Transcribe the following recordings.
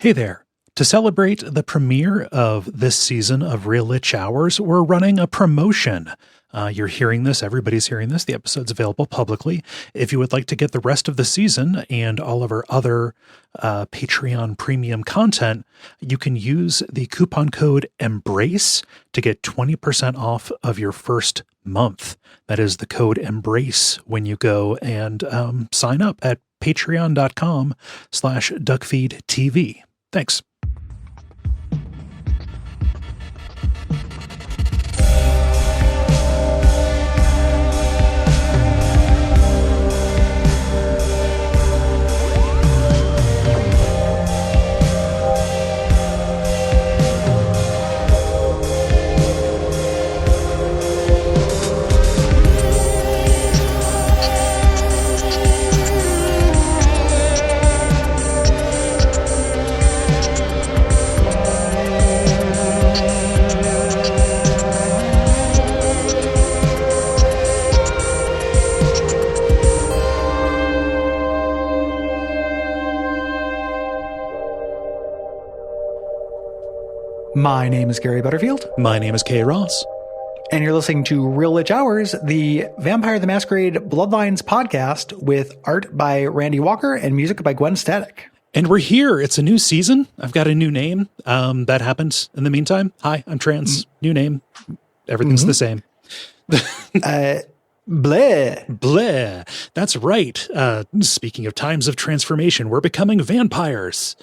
Hey there. To celebrate the premiere of this season of Real Lich Hours, we're running a promotion. You're hearing this, everybody's hearing this, the episode's available publicly. If you would like to get the rest of the season and all of our other Patreon premium content, you can use the coupon code EMBRACE to get 20% off of your first month. That is the code EMBRACE when you go and sign up at patreon.com/Duckfeed.tv. Thanks. My name is Gary Butterfield. My name is Kay Ross. And you're listening to Real Lich Hours, the Vampire the Masquerade Bloodlines podcast with art by Randy Walker and music by Gwen Static. And we're here. It's a new season. I've got a new name. That happened in the meantime. Hi, I'm trans. New name. Everything's the same. Bleh. Bleh. That's right. Speaking of times of transformation, we're becoming vampires.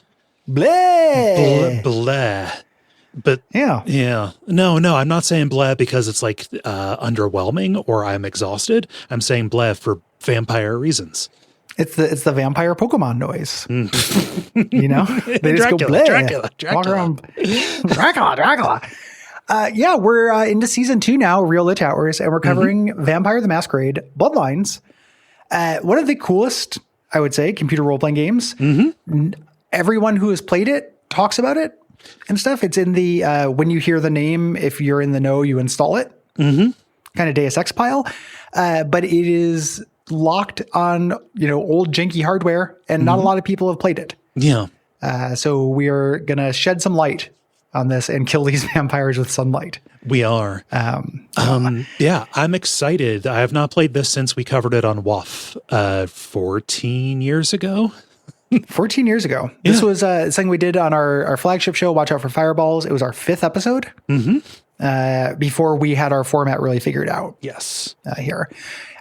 Bleh. Bleh. But yeah. No, I'm not saying bleh because it's like underwhelming or I'm exhausted. I'm saying bleh for vampire reasons. It's the vampire Pokemon noise. You know? They just Dracula, go bleh. Dracula. Walk around. Dracula. We're into season 2 now, Real Lich Hours, and we're covering Vampire the Masquerade Bloodlines. One of the coolest, I would say, computer role-playing games. Everyone who has played it talks about it and stuff. It's in the, when you hear the name, if you're in the know, you install it. Kind of Deus Ex pile. But it is locked on, old janky hardware, and not a lot of people have played it. Yeah. So we are going to shed some light on this and kill these vampires with sunlight. We are. Yeah, I'm excited. I have not played this since we covered it on WAF 14 years ago. 14 years ago. Yeah. This was something we did on our flagship show, Watch Out for Fireballs. It was our 5th episode before we had our format really figured out. Yes. Here.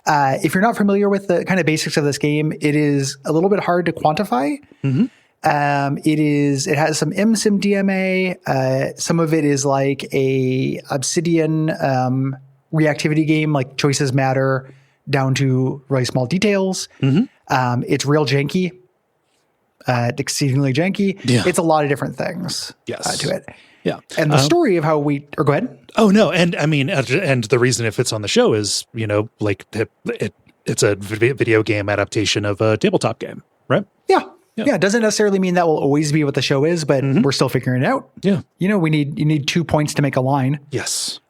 If you're not familiar with the kind of basics of this game, it is a little bit hard to quantify. It has some MSIM DMA. Some of it is like a Obsidian reactivity game, like choices matter down to really small details. It's real janky. Exceedingly janky. Yeah. It's a lot of different things to it. Yeah. And the story of how or go ahead. Oh, no. And I mean, and the reason it fits on the show is, like it's a video game adaptation of a tabletop game, right? Yeah. It doesn't necessarily mean that will always be what the show is, but we're still figuring it out. Yeah. You need 2 points to make a line. Yes.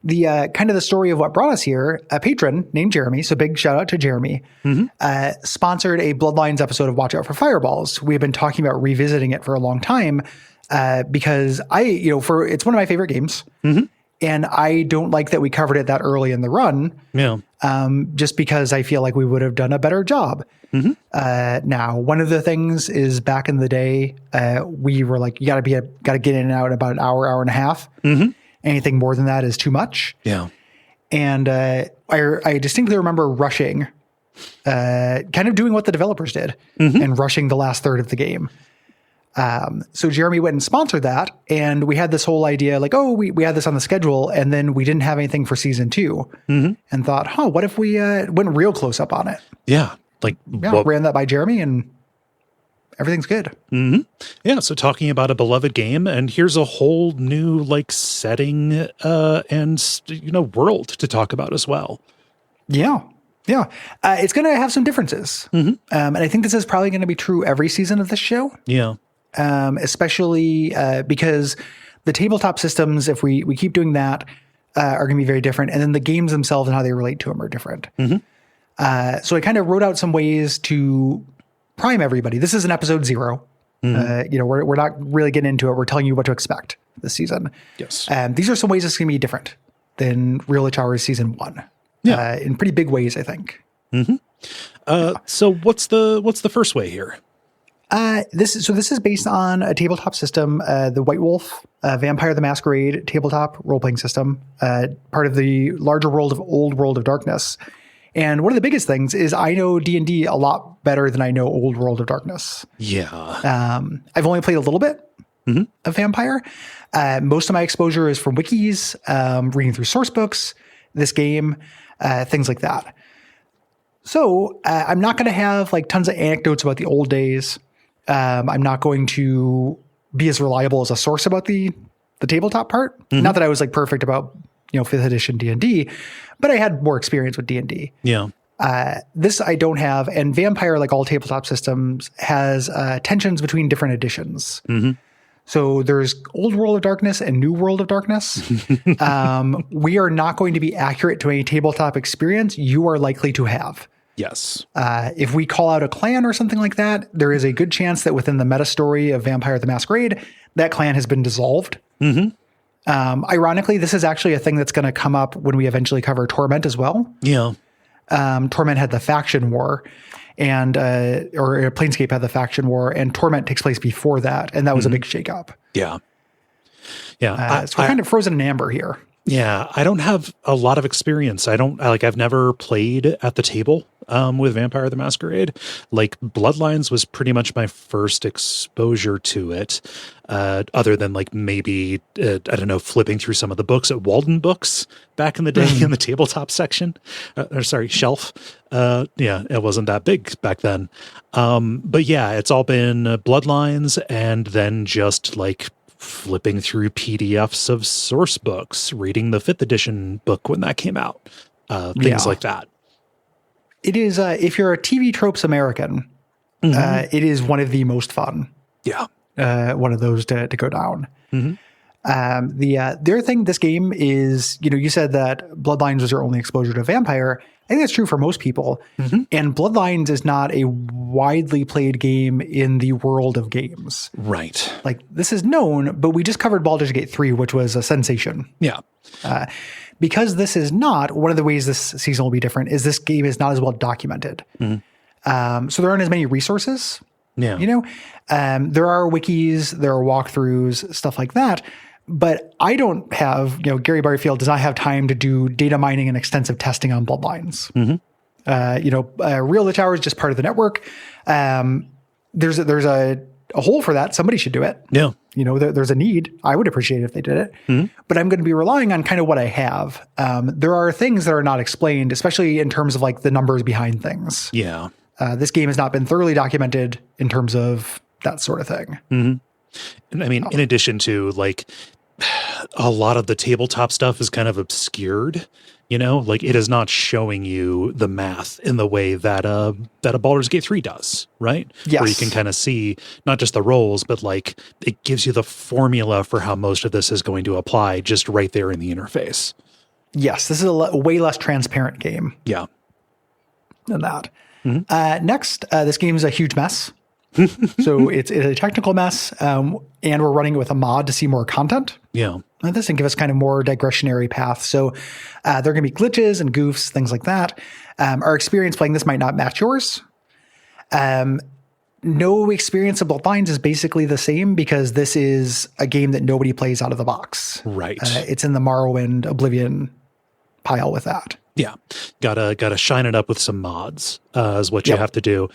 The kind of the story of what brought us here, a patron named Jeremy, so big shout out to Jeremy, sponsored a Bloodlines episode of Watch Out for Fireballs. We have been talking about revisiting it for a long time because it's one of my favorite games. And I don't like that we covered it that early in the run. Yeah. Just because I feel like we would have done a better job. Now, one of the things is back in the day, we were like, you got to get in and out in about an hour and a half. Anything more than that is too much. Yeah. And I distinctly remember rushing, kind of doing what the developers did and rushing the last third of the game. So Jeremy went and sponsored that. And we had this whole idea like, we had this on the schedule. And then we didn't have anything for season 2 and thought, what if we went real close up on it? Yeah. Ran that by Jeremy and everything's good. Yeah. So talking about a beloved game, and here's a whole new setting and world to talk about as well. Yeah. It's going to have some differences, and I think this is probably going to be true every season of this show. Yeah. Especially because the tabletop systems, if we keep doing that, are going to be very different, and then the games themselves and how they relate to them are different. So I kind of wrote out some ways to prime everybody. This is an episode 0. We're not really getting into it. We're telling you what to expect this season. Yes. And these are some ways it's going to be different than Real Lich Hours Season 1. Yeah. In pretty big ways, I think. So what's the first way here? This is based on a tabletop system, the White Wolf, Vampire the Masquerade tabletop role-playing system, part of the larger world of Old World of Darkness. And one of the biggest things is I know D&D a lot better than I know Old World of Darkness. Yeah. I've only played a little bit of Vampire. Most of my exposure is from wikis, reading through source books, this game, things like that. So I'm not going to have like tons of anecdotes about the old days. I'm not going to be as reliable as a source about the tabletop part. Not that I was like perfect about 5th edition D&D, but I had more experience with D&D. Yeah. This I don't have, and Vampire, like all tabletop systems, has tensions between different editions. So there's Old World of Darkness and New World of Darkness. We are not going to be accurate to any tabletop experience you are likely to have. Yes. If we call out a clan or something like that, there is a good chance that within the meta story of Vampire the Masquerade, that clan has been dissolved. Ironically, this is actually a thing that's going to come up when we eventually cover Torment as well. Yeah. Torment had the faction war, and or Planescape had the faction war, and Torment takes place before that, and that was a big shakeup. Yeah. Yeah. So we're kind of frozen in amber here. Yeah, I don't have a lot of experience. I've never played at the table with Vampire the Masquerade. Like Bloodlines was pretty much my first exposure to it, other than like maybe, I don't know, flipping through some of the books at Walden Books back in the day in the tabletop section, shelf. Yeah, it wasn't that big back then. But yeah, it's all been Bloodlines and then just like flipping through PDFs of source books, reading the 5th edition book when that came out, things like that. It is, if you're a TV tropes American, it is one of the most fun. Yeah. One of those to go down. The other thing, this game is, you said that Bloodlines was your only exposure to Vampire. I think that's true for most people. And Bloodlines is not a widely played game in the world of games. Right. Like, this is known, but we just covered Baldur's Gate 3, which was a sensation. Yeah. Because this is not, one of the ways this season will be different is this game is not as well documented. So there aren't as many resources. Yeah. There are wikis, there are walkthroughs, stuff like that. But I don't have, Gary Barfield does not have time to do data mining and extensive testing on Bloodlines. Real Lich Hours is just part of the network. There's a hole for that. Somebody should do it. Yeah. There's a need. I would appreciate it if they did it. But I'm going to be relying on kind of what I have. There are things that are not explained, especially in terms of like the numbers behind things. Yeah. This game has not been thoroughly documented in terms of that sort of thing. And I mean, in addition to like a lot of the tabletop stuff is kind of obscured, like it is not showing you the math in the way that a Baldur's Gate 3 does, right? Yes. Where you can kind of see not just the rolls, but like it gives you the formula for how most of this is going to apply just right there in the interface. Yes, this is a way less transparent game. Yeah. Than that. Next, this game is a huge mess. So it's a technical mess, and we're running it with a mod to see more content. Yeah. And this can give us kind of more digressionary paths. So there are going to be glitches and goofs, things like that. Our experience playing this might not match yours. No experience of Bloodlines is basically the same because this is a game that nobody plays out of the box. Right. It's in the Morrowind Oblivion pile with that. Yeah. Gotta shine it up with some mods, is what you have to do.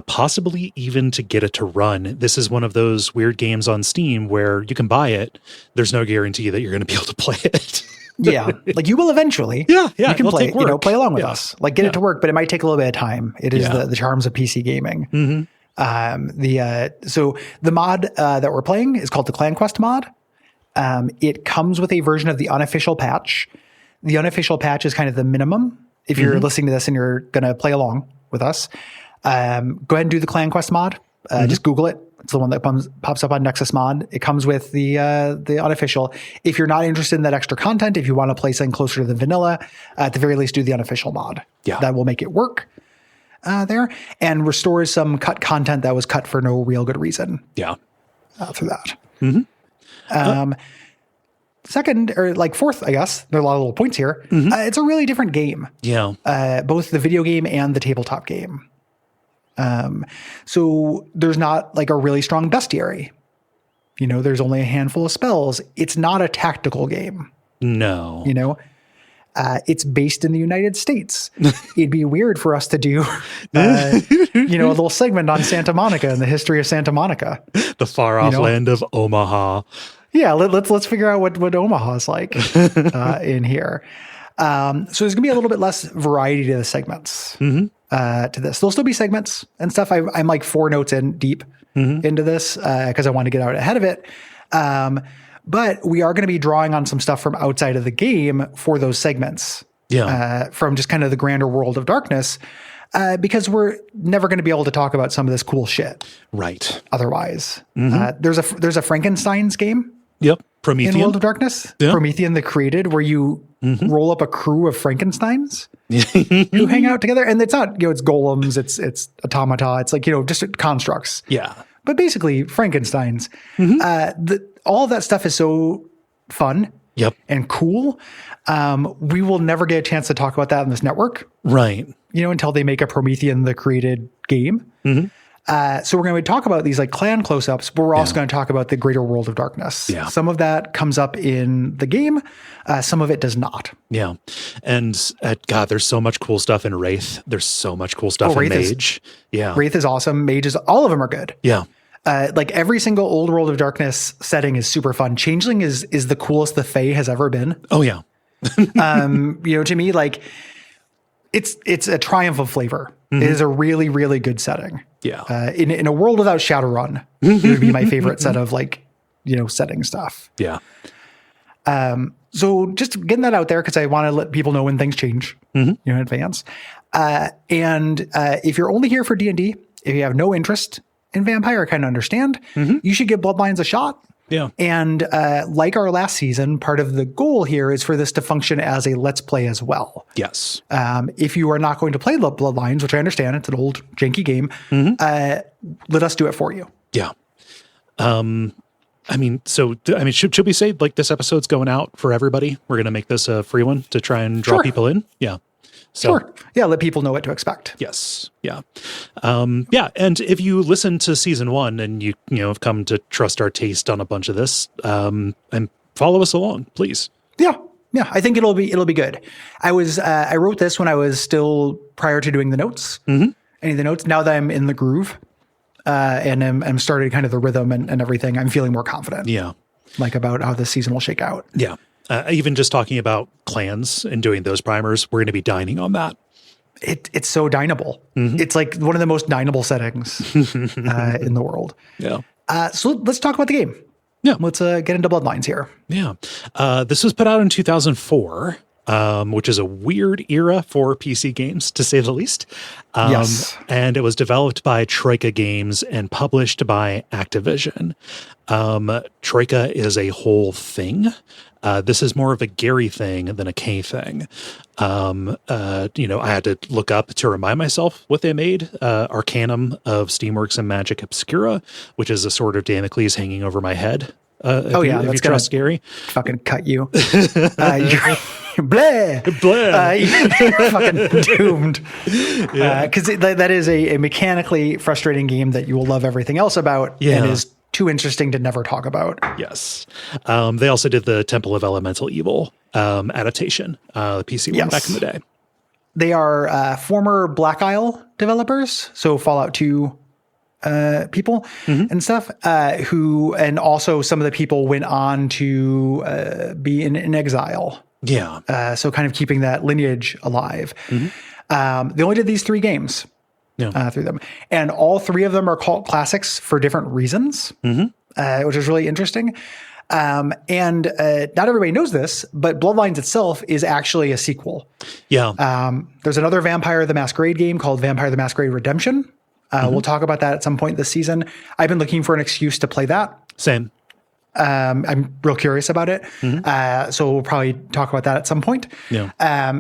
Possibly even to get it to run. This is one of those weird games on Steam where you can buy it. There's no guarantee that you're going to be able to play it. Yeah. Like you will eventually. Yeah. You can play, play along with Yeah. us. Like get it to work, but it might take a little bit of time. It is the charms of PC gaming. So the mod that we're playing is called the Clan Quest mod. It comes with a version of the unofficial patch. The unofficial patch is kind of the minimum. If you're listening to this and you're going to play along with us, go ahead and do the Clan Quest mod. Just Google it. It's the one that pops up on Nexus Mod. It comes with the unofficial. If you're not interested in that extra content, if you want to play something closer to the vanilla, at the very least do the unofficial mod. Yeah. That will make it work. there, and restores some cut content that was cut for no real good reason. Yeah. Through that. Second, or like fourth, I guess, there are a lot of little points here. It's a really different game. Yeah. Both the video game and the tabletop game. So there's not like a really strong bestiary. There's only a handful of spells. It's not a tactical game. No. It's based in the United States. It'd be weird for us to do, a little segment on Santa Monica and the history of Santa Monica. The far off land of Omaha. Yeah, let's figure out what Omaha's like in here. So there's gonna be a little bit less variety to the segments to this. There'll still be segments and stuff. I'm like 4 notes in deep into this because I want to get out ahead of it. But we are going to be drawing on some stuff from outside of the game for those segments. Yeah. From just kind of the grander world of darkness. Because we're never going to be able to talk about some of this cool shit. Right. Otherwise. There's a Frankenstein's game. Yep. Promethean. In World of Darkness. Yeah. Promethean the Created, where you roll up a crew of Frankensteins who hang out together. And it's not, it's golems, it's automata, it's like, just constructs. Yeah. But basically Frankensteins. All of that stuff is so fun. Yep. And cool. We will never get a chance to talk about that on this network. Right. Until they make a Promethean the Created game. So we're going to talk about these like clan close-ups, but we're also going to talk about the greater world of darkness. Yeah. Some of that comes up in the game. Some of it does not. Yeah. And God, there's so much cool stuff in Wraith. There's so much cool stuff in Mage. Wraith is awesome. Mage is, all of them are good. Yeah. Like every single old World of Darkness setting is super fun. Changeling is the coolest the Fae has ever been. Oh yeah. To me, like it's a triumph of flavor. It is a really, really good setting. Yeah. In a world without Shadowrun, it would be my favorite set of like, setting stuff. Yeah. So just getting that out there because I want to let people know when things change, in advance. And if you're only here for D&D, if you have no interest in Vampire, I kind of understand. You should give Bloodlines a shot. Yeah. And like our last season, part of the goal here is for this to function as a Let's Play as well. Yes. If you are not going to play Bloodlines, which I understand, it's an old janky game, let us do it for you. Yeah. Should we say like this episode's going out for everybody? We're going to make this a free one to try and draw people in. Yeah. So, sure. Yeah. Let people know what to expect. Yes. Yeah. And if you listen to season 1 and you have come to trust our taste on a bunch of this, and follow us along, please. Yeah. Yeah. I think it'll be good. I wrote this when I was still prior to doing the notes, any of the notes. Now that I'm in the groove, and I'm starting kind of the rhythm and everything, I'm feeling more confident. Yeah. Like about how this season will shake out. Yeah. Even just talking about clans and doing those primers, we're going to be dining on that. It's so dineable. It's like one of the most dineable settings in the world. Yeah. So let's talk about the game. Yeah. Let's get into Bloodlines here. Yeah. This was put out in 2004, which is a weird era for PC games, to say the least. Yes. And it was developed by Troika Games and published by Activision. Troika is a whole thing. This is more of a Gary thing than a K thing. I had to look up to remind myself what they made. Arcanum of Steamworks and Magic Obscura, which is a sword of Damocles hanging over my head. If you trust Gary. Fucking cut you. You're fucking doomed. Because that is a mechanically frustrating game that you will love everything else about and is too interesting to never talk about. Yes. They also did the Temple of Elemental Evil adaptation, the PC one back in the day. They are former Black Isle developers, so Fallout 2 people and stuff, who, and also some of the people went on to be in exile. Yeah. So kind of keeping that lineage alive. They only did these 3 games. Through them. And all 3 of them are called classics for different reasons, which is really interesting. And not everybody knows this, but Bloodlines itself is actually a sequel. Yeah. There's another Vampire the Masquerade game called Vampire the Masquerade Redemption. We'll talk about that at some point this season. I've been looking for an excuse to play that. Same. I'm real curious about it. So we'll probably talk about that at some point. Yeah.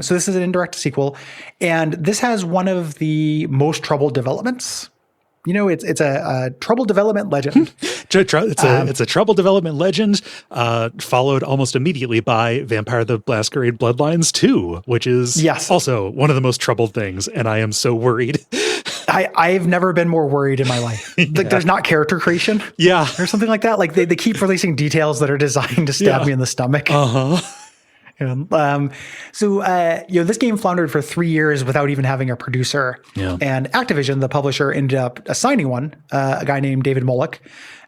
So this is an indirect sequel, and this has one of the most troubled developments. It's a troubled development legend. It's a troubled development legend, followed almost immediately by Vampire the Masquerade Bloodlines 2, which is also one of the most troubled things, and I am so worried. I've never been more worried in my life. Like, there's not character creation, or something like that. Like they keep releasing details that are designed to stab me in the stomach. So this game floundered for 3 years without even having a producer. And Activision, the publisher, ended up assigning one, a guy named David Mollick,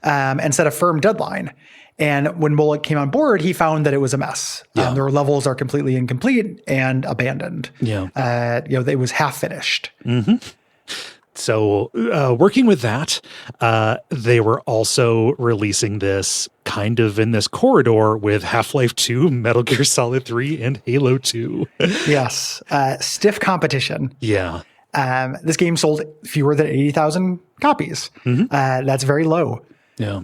and set a firm deadline. And when Mollick came on board, he found that it was a mess. Their levels are completely incomplete and abandoned. It was half finished. So working with that, they were also releasing this kind of in this corridor with Half-Life 2, Metal Gear Solid 3, and Halo 2. Yes. Stiff competition. Yeah. This game sold fewer than 80,000 copies. That's very low. Yeah.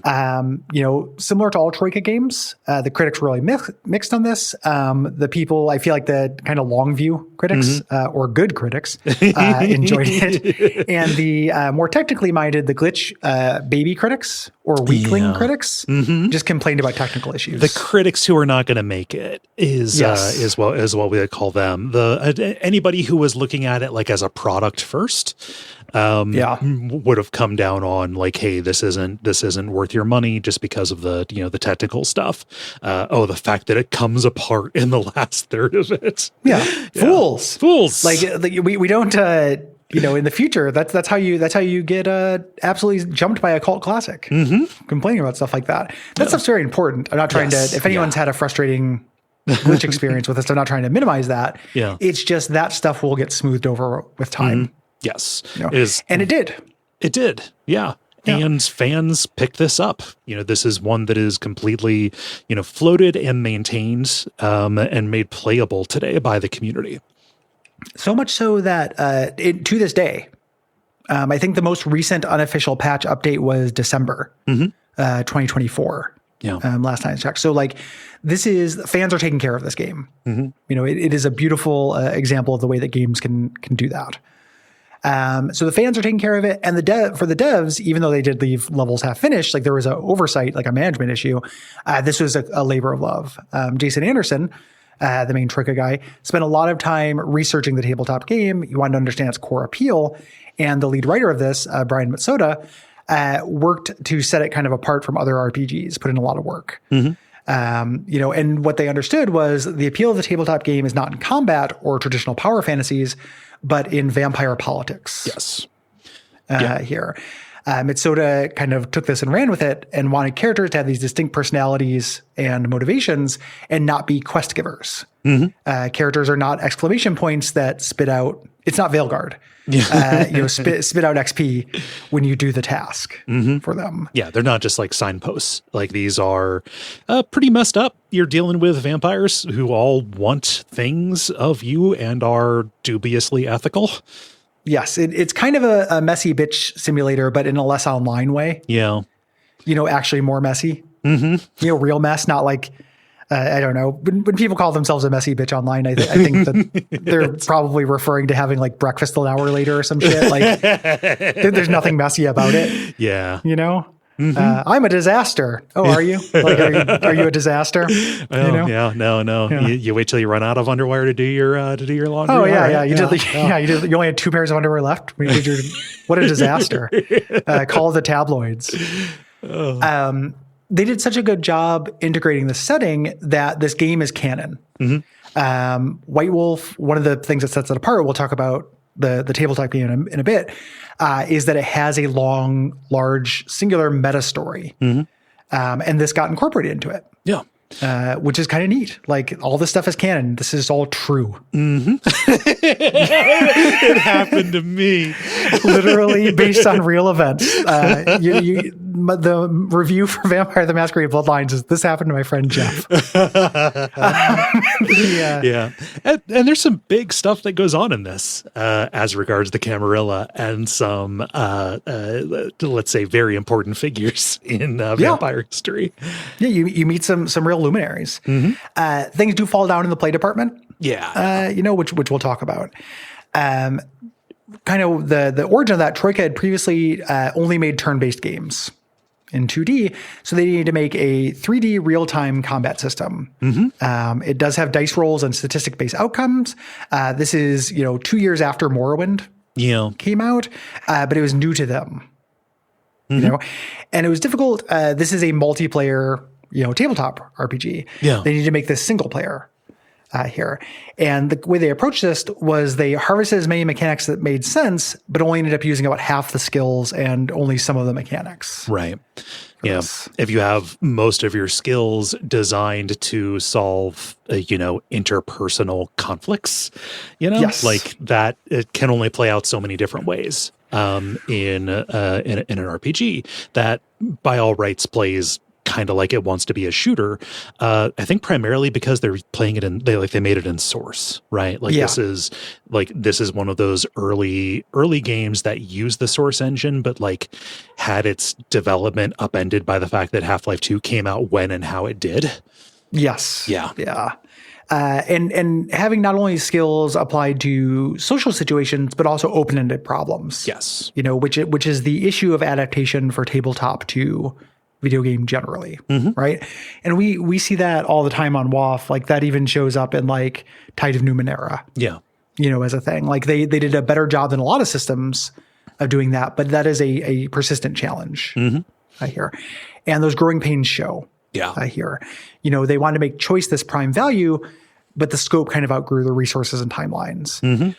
Similar to all Troika games, the critics were really mixed on this. The people, I feel like the kind of long view critics, or good critics, enjoyed it. And the more technically minded, the glitch baby critics or weakling critics just complained about technical issues. The critics who are not going to make it is what we would call them. Anybody who was looking at it like as a product first, would have come down on like, hey, this isn't worth your money just because of the the technical stuff. The fact that it comes apart in the last third of it. Fools. Like we don't. In the future, that's how you get absolutely jumped by a cult classic. Complaining about stuff like that. That stuff's very important. I'm not trying to. If anyone's had a frustrating glitch experience with this, I'm not trying to minimize that. It's just that stuff will get smoothed over with time. Yes. And it did. It did. Yeah. And fans picked this up. This is one that is completely, floated and maintained and made playable today by the community. So much so that to this day, I think the most recent unofficial patch update was December 2024. Last time I checked. So fans are taking care of this game. It is a beautiful example of the way that games can do that. So the fans are taking care of it, and for the devs, even though they did leave levels half finished, like there was an oversight, like a management issue. This was a labor of love. Jason Anderson, the main Troika guy, spent a lot of time researching the tabletop game. He wanted to understand its core appeal, and the lead writer of this, Brian Matsuda, worked to set it kind of apart from other RPGs, put in a lot of work. And what they understood was the appeal of the tabletop game is not in combat or traditional power fantasies, but in vampire politics. Yes. Here. Mitsuda kind of took this and ran with it and wanted characters to have these distinct personalities and motivations and not be quest givers. Characters are not exclamation points that spit out. It's not Veilguard. Spit out XP when you do the task for them. Yeah, they're not just like signposts. Like these are pretty messed up. You're dealing with vampires who all want things of you and are dubiously ethical. Yes, it's kind of a messy bitch simulator, but in a less online way. Yeah. Actually more messy. Real mess, not like, I don't know. When people call themselves a messy bitch online, I think that they're probably referring to having like breakfast an hour later or some shit. Like there's nothing messy about it. Yeah. I'm a disaster. Oh, are you? Like, are you a disaster? No. Yeah. You wait till you run out of underwear to do your laundry. Oh yeah. You only had 2 pairs of underwear left. When you did what a disaster. Call the tabloids. They did such a good job integrating the setting that this game is canon. White Wolf, one of the things that sets it apart, we'll talk about the tabletop game in a bit, is that it has a long, large, singular meta story. And this got incorporated into it. Yeah. Which is kind of neat. Like all this stuff is canon. This is all true. It happened to me. Literally based on real events. the review for Vampire the Masquerade Bloodlines is this happened to my friend Jeff. Yeah. And there's some big stuff that goes on in this as regards the Camarilla and some, let's say, very important figures in vampire history. Yeah, you meet some real luminaries. Things do fall down in the play department. Yeah. Which we'll talk about. Kind of the origin of that, Troika had previously only made turn-based games in 2D, so they needed to make a 3D real-time combat system. It does have dice rolls and statistic-based outcomes. This is 2 years after Morrowind came out, but it was new to them. And it was difficult. This is a multiplayer tabletop RPG. They need to make this single player here. And the way they approached this was they harvested as many mechanics that made sense, but only ended up using about half the skills and only some of the mechanics. Right. Yeah. If you have most of your skills designed to solve, interpersonal conflicts, like that, it can only play out so many different ways in an RPG that by all rights plays kind of like it wants to be a shooter. I think primarily because they're playing it they made it in Source, right? This is one of those early games that used the Source engine, but had its development upended by the fact that Half-Life 2 came out when and how it did. Yes. Yeah. Yeah. And having not only skills applied to social situations, but also open-ended problems. Yes. Which is the issue of adaptation for tabletop to video game generally, right? And we see that all the time on WoF. That even shows up in Tide of Numenera. Yeah. As a thing. They did a better job than a lot of systems of doing that, but that is a persistent challenge, I hear. And those growing pains show. Yeah. I hear. They wanted to make choice this prime value, but the scope kind of outgrew the resources and timelines,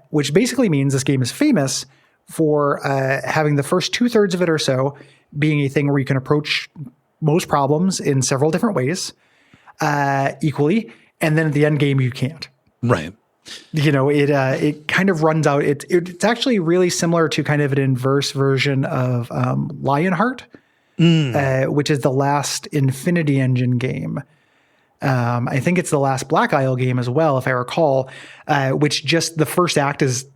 which basically means this game is famous for having the first 2/3 of it or so being a thing where you can approach most problems in several different ways equally, and then at the end game you can't. Right. It kind of runs out. It's actually really similar to kind of an inverse version of Lionheart, which is the last Infinity Engine game. I think it's the last Black Isle game as well, if I recall, which just the first act is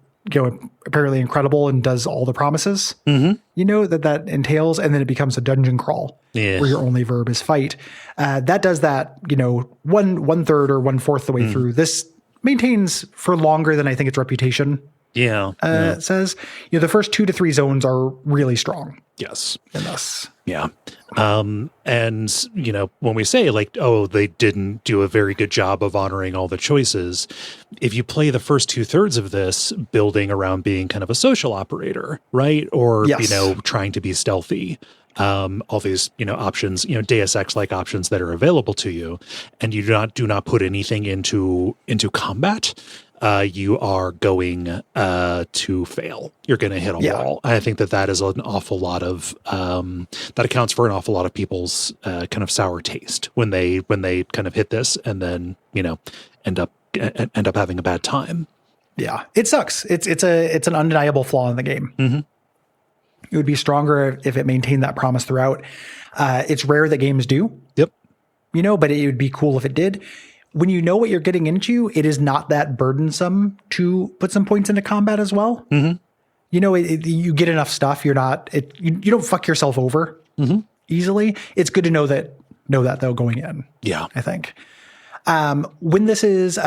apparently incredible and does all the promises, that entails, and then it becomes a dungeon crawl where your only verb is fight. That does that, 1/3 or 1/4 the way through. This maintains for longer than I think its reputation says. The first 2 to 3 zones are really strong. Yes. In this. Yeah. And, when we say they didn't do a very good job of honoring all the choices, if you play the first 2/3 of this building around being kind of a social operator, right? Or, trying to be stealthy, all these, options, Deus Ex-like options that are available to you, and you do not put anything into combat, you are going to fail. You're going to hit a wall. I think that is an awful lot of that accounts for an awful lot of people's kind of sour taste when they kind of hit this and then end up having a bad time. Yeah, it sucks. It's an undeniable flaw in the game. It would be stronger if it maintained that promise throughout. It's rare that games do. Yep. But it would be cool if it did. When you know what you're getting into, it is not that burdensome to put some points into combat as well. You get enough stuff. You don't fuck yourself over easily. It's good to know that though going in. Yeah, I think. When this is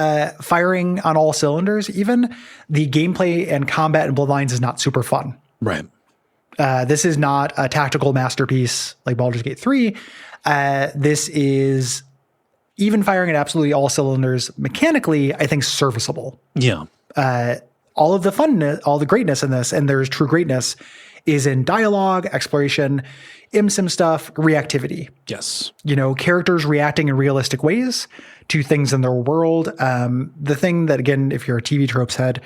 firing on all cylinders, even the gameplay and combat in Bloodlines is not super fun. Right. This is not a tactical masterpiece like Baldur's Gate 3. This is even firing at absolutely all cylinders mechanically, I think serviceable. Yeah. All of the funness, all the greatness in this, and there's true greatness, is in dialogue, exploration, ImSim stuff, reactivity. Yes. Characters reacting in realistic ways to things in their world. The thing that, again, if you're a TV tropes head,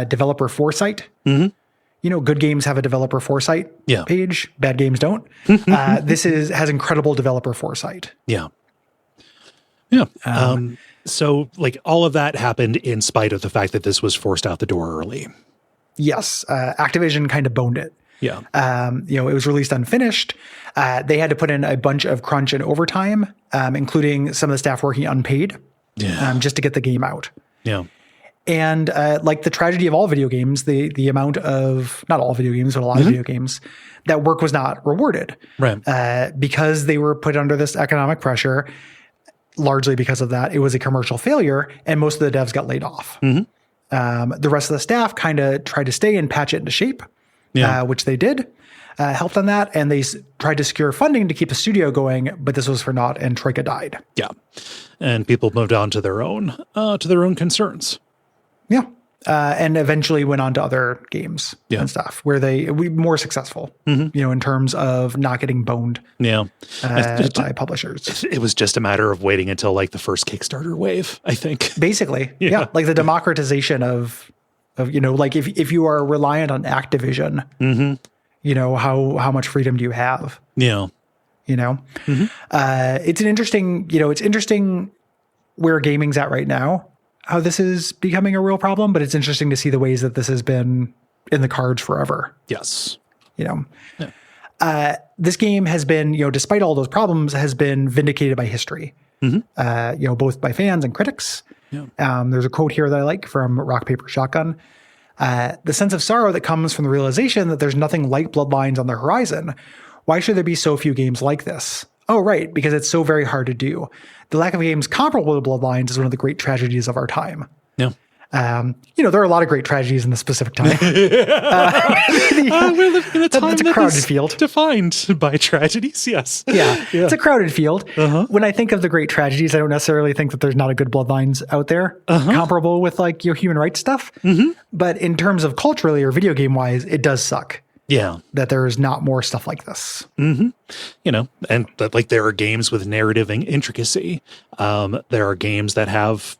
developer foresight. Good games have a developer foresight page. Bad games don't. This has incredible developer foresight. Yeah. Yeah. So all of that happened in spite of the fact that this was forced out the door early. Yes. Activision kind of boned it. Yeah. It was released unfinished. They had to put in a bunch of crunch and overtime, including some of the staff working unpaid, just to get the game out. Yeah. And like the tragedy of all video games, the amount of, not all video games, but a lot of video games, that work was not rewarded. Right. Because they were put under this economic pressure. Largely because of that, it was a commercial failure, and most of the devs got laid off. The rest of the staff kind of tried to stay and patch it into shape, which they did, helped on that, and they tried to secure funding to keep the studio going, but this was for naught, and Troika died. Yeah, and people moved on to their own concerns. Yeah, and eventually went on to other games and stuff where they were more successful, in terms of not getting boned by publishers. It was just a matter of waiting until like the first Kickstarter wave, I think. Basically, like the democratization of like if you are reliant on Activision, how much freedom do you have? Yeah. It's interesting where gaming's at right now, how this is becoming a real problem, but it's interesting to see the ways that this has been in the cards forever. Yes. This game has been, despite all those problems, has been vindicated by history, both by fans and critics. Yeah. There's a quote here that I like from Rock, Paper, Shotgun. The sense of sorrow that comes from the realization that there's nothing like Bloodlines on the horizon. Why should there be so few games like this? Oh, right, because it's so very hard to do. The lack of games comparable to Bloodlines is one of the great tragedies of our time. Yeah. There are a lot of great tragedies in the specific time. We're living in a time that's a crowded field. Defined by tragedies, yes. Yeah, it's a crowded field. When I think of the great tragedies, I don't necessarily think that there's not a good Bloodlines out there comparable with like human rights stuff. But in terms of culturally or video game wise, it does suck. Yeah. That there's not more stuff like this. And that like there are games with narrative and intricacy. There are games that have,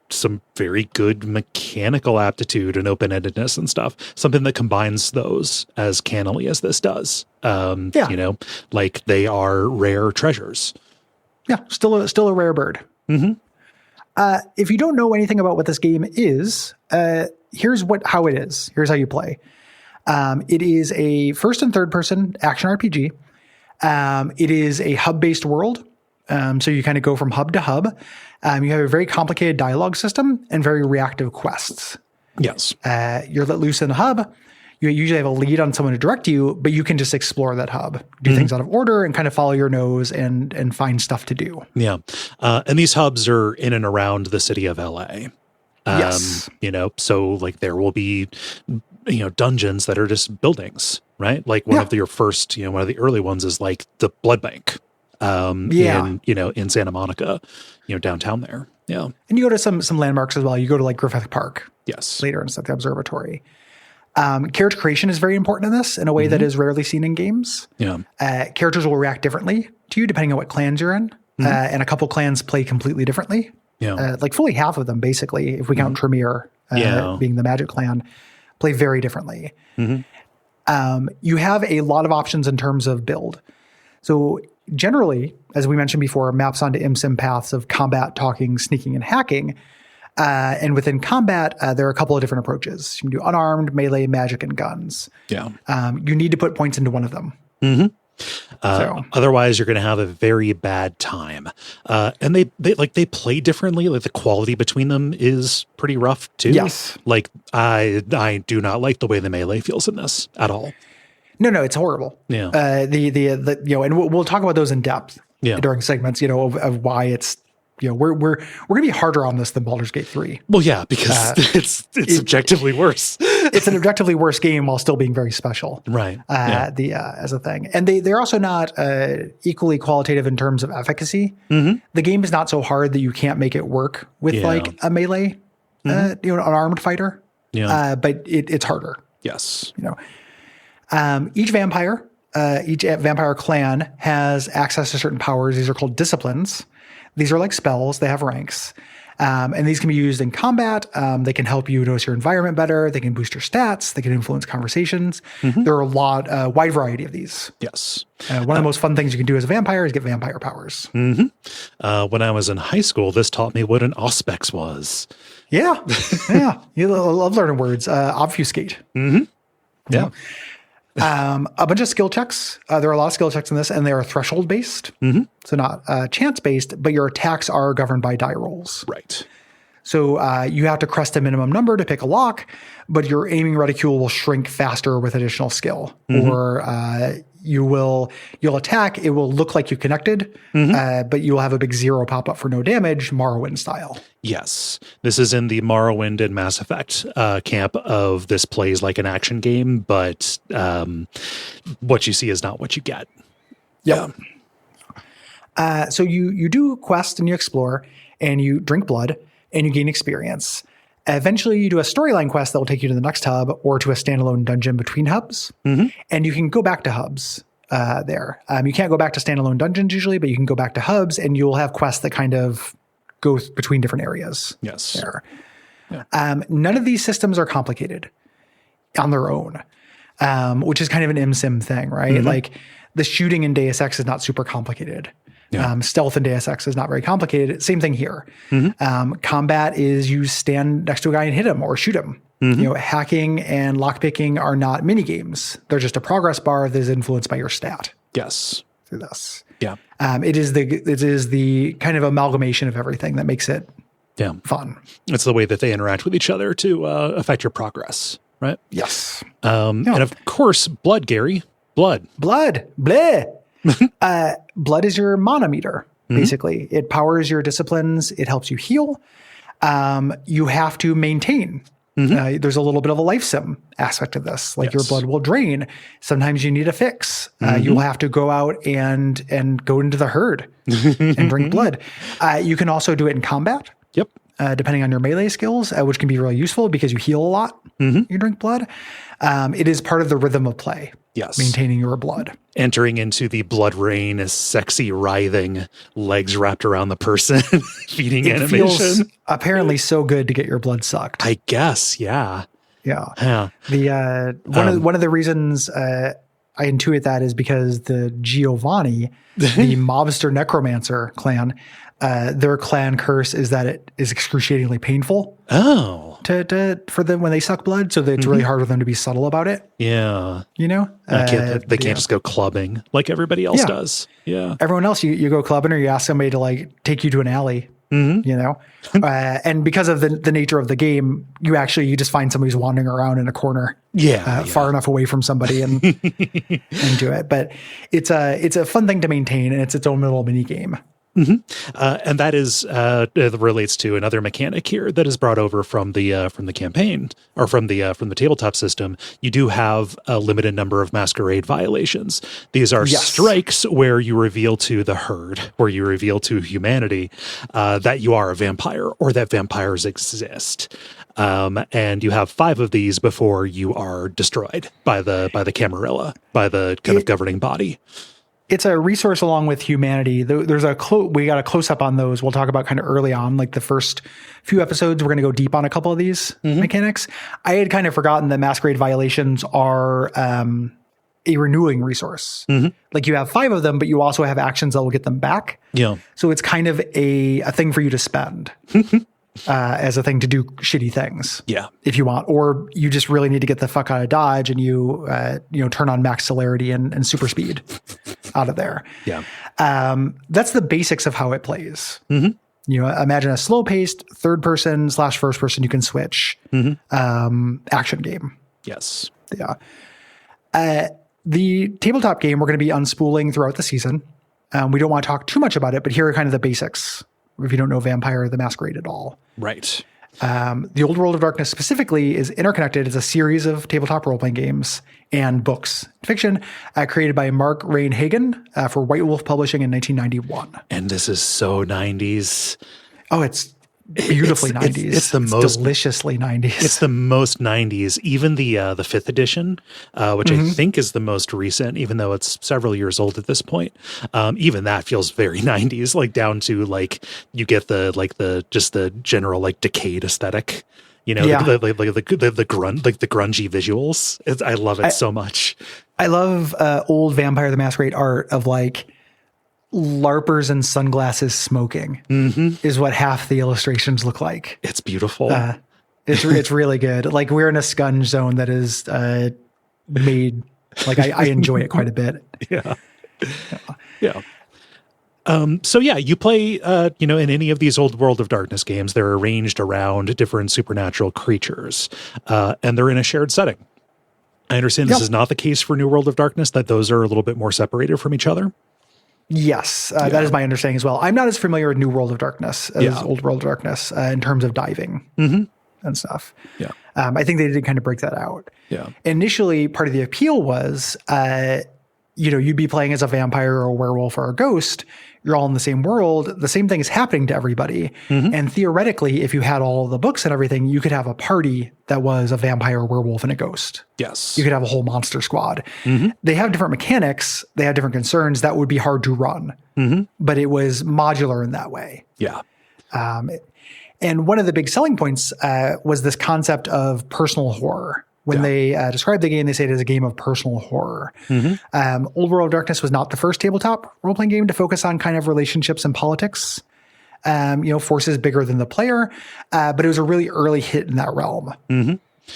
some very good mechanical aptitude and open-endedness and stuff. Something that combines those as cannily as this does. Like they are rare treasures. Yeah, still a rare bird. If you don't know anything about what this game is, here's how it is. Here's how you play. It is a first and third person action RPG. It is a hub-based world. So you kind of go from hub to hub. You have a very complicated dialogue system and very reactive quests. Yes. You're let loose in the hub. You usually have a lead on someone to direct you, but you can just explore that hub, do things out of order and kind of follow your nose and find stuff to do. Yeah. And these hubs are in and around the city of LA. Yes. So like there will be dungeons that are just buildings, right? Like one of your first, one of the early ones is like the blood bank, in Santa Monica, downtown there. Yeah. And you go to some landmarks as well. You go to like Griffith Park. Yes. Later and stuff, the observatory. Character creation is very important in this in a way that is rarely seen in games. Yeah. Characters will react differently to you depending on what clans you're in. And a couple clans play completely differently. Yeah. Like fully half of them, basically, if we count Tremere being the magic clan, play very differently. You have a lot of options in terms of build. So generally, as we mentioned before, maps onto ImSim paths of combat, talking, sneaking, and hacking. And within combat, there are a couple of different approaches. You can do unarmed, melee, magic, and guns. Yeah. You need to put points into one of them. Otherwise, you're going to have a very bad time. And they play differently. Like the quality between them is pretty rough too. Yes. Like I do not like the way the melee feels in this at all. No, it's horrible. Yeah. And we'll talk about those in depth during segments, of why it's, we're going to be harder on this than Baldur's Gate 3. Well, yeah, because it's objectively worse. It's an objectively worse game while still being very special. Right. As a thing. And they're also not equally qualitative in terms of efficacy. The game is not so hard that you can't make it work with like a melee, an armed fighter. Yeah. But it's harder. Yes. Each vampire clan has access to certain powers. These are called disciplines. These are like spells. They have ranks. And these can be used in combat. They can help you notice your environment better. They can boost your stats. They can influence conversations. There are a wide variety of these. Yes. One of the most fun things you can do as a vampire is get vampire powers. When I was in high school, this taught me what an auspex was. Yeah. You love learning words. Obfuscate. Yeah. A bunch of skill checks. There are a lot of skill checks in this, and they are threshold based. So not chance based, but your attacks are governed by die rolls. Right. So you have to crest a minimum number to pick a lock, but your aiming reticule will shrink faster with additional skill. Or you'll attack, it will look like you connected, but you'll have a big 0 pop up for no damage, Morrowind style. Yes. This is in the Morrowind and Mass Effect camp of this plays like an action game, but what you see is not what you get. Yep. So you do quest and you explore and you drink blood and you gain experience. Eventually, you do a storyline quest that will take you to the next hub or to a standalone dungeon between hubs. And you can go back to hubs there. You can't go back to standalone dungeons usually, but you can go back to hubs and you'll have quests that kind of go between different areas. Yes. There. Yeah. None of these systems are complicated on their own, which is kind of an MSIM thing, right? Like the shooting in Deus Ex is not super complicated. Yeah. Stealth in Deus Ex is not very complicated. Same thing here. Combat is you stand next to a guy and hit him or shoot him. Hacking and lockpicking are not mini games. They're just a progress bar that is influenced by your stat. Yes. Through this. Yeah. It is the kind of amalgamation of everything that makes it fun. It's the way that they interact with each other to affect your progress, right? Yes. And of course, blood, Gary. Blood. Bleh. Blood is your mana meter, basically. It powers your disciplines. It helps you heal. You have to maintain. There's a little bit of a life sim aspect of this. Like your blood will drain. Sometimes you need a fix. You'll have to go out and go into the herd and drink blood. You can also do it in combat. Yep. Depending on your melee skills, which can be really useful because you heal a lot. You drink blood. It is part of the rhythm of play. Yes. Maintaining your blood. Entering into the blood rain is sexy, writhing, legs wrapped around the person, feeding animation. Feels apparently so good to get your blood sucked. I guess, yeah. Yeah. The one of the reasons I intuit that is because the Giovanni, the mobster necromancer clan, their clan curse is that it is excruciatingly painful. Oh. For them when they suck blood, so that it's really hard for them to be subtle about it. Yeah. You know? They can't just go clubbing like everybody else does. Yeah. Everyone else, you go clubbing or you ask somebody to like take you to an alley. You know? And because of the nature of the game, you just find somebody who's wandering around in a corner. Far enough away from somebody and do it. But it's a fun thing to maintain, and it's its own little mini game. And that is it relates to another mechanic here that is brought over from the campaign or from the tabletop system. You do have a limited number of masquerade violations. These are strikes where you reveal to the herd, where you reveal to humanity that you are a vampire or that vampires exist. And you have 5 of these before you are destroyed by the Camarilla, by the kind of governing body. It's a resource along with humanity. There's we got a close up on those. We'll talk about kind of early on, like the first few episodes. We're going to go deep on a couple of these mechanics. I had kind of forgotten that masquerade violations are a renewing resource. Like you have 5 of them, but you also have actions that will get them back. Yeah. So it's kind of a thing for you to spend. As a thing to do shitty things. Yeah. If you want, or you just really need to get the fuck out of Dodge and you turn on max celerity and super speed out of there. Yeah. That's the basics of how it plays. Imagine a slow paced third person / first person you can switch action game. Yes. Yeah. The tabletop game we're going to be unspooling throughout the season. We don't want to talk too much about it, but here are kind of the basics. If you don't know Vampire the Masquerade at all. Right. The Old World of Darkness specifically is interconnected as a series of tabletop role-playing games and books. Fiction created by Mark Rain Hagen for White Wolf Publishing in 1991. And this is so 90s. Oh, it's beautifully 90s. It's most deliciously 90s. It's the most 90s. Even the 5th edition, which I think is the most recent, even though it's several years old at this point. Even that feels very 90s, like down to like you get the general like decayed aesthetic. The grungy visuals. I love it so much. I love old Vampire the Masquerade art of like LARPers and sunglasses smoking is what half the illustrations look like. It's beautiful. It's really good. Like we're in a scunge zone that is made Like I enjoy it quite a bit. Yeah. Yeah. So yeah, you play, in any of these old World of Darkness games, they're arranged around different supernatural creatures, and they're in a shared setting. I understand this is not the case for New World of Darkness, that those are a little bit more separated from each other. Yes, that is my understanding as well. I'm not as familiar with New World of Darkness as Old World of Darkness in terms of diving and stuff. Yeah. I think they did kind of break that out. Yeah. Initially, part of the appeal was, you'd be playing as a vampire or a werewolf or a ghost. You're all in the same world. The same thing is happening to everybody. And theoretically, if you had all the books and everything, you could have a party that was a vampire, werewolf, and a ghost. Yes. You could have a whole monster squad. They have different mechanics. They have different concerns that would be hard to run. But it was modular in that way. Yeah. And one of the big selling points was this concept of personal horror. When they describe the game, they say it is a game of personal horror. Old World of Darkness was not the first tabletop role-playing game to focus on kind of relationships and politics, forces bigger than the player. But it was a really early hit in that realm.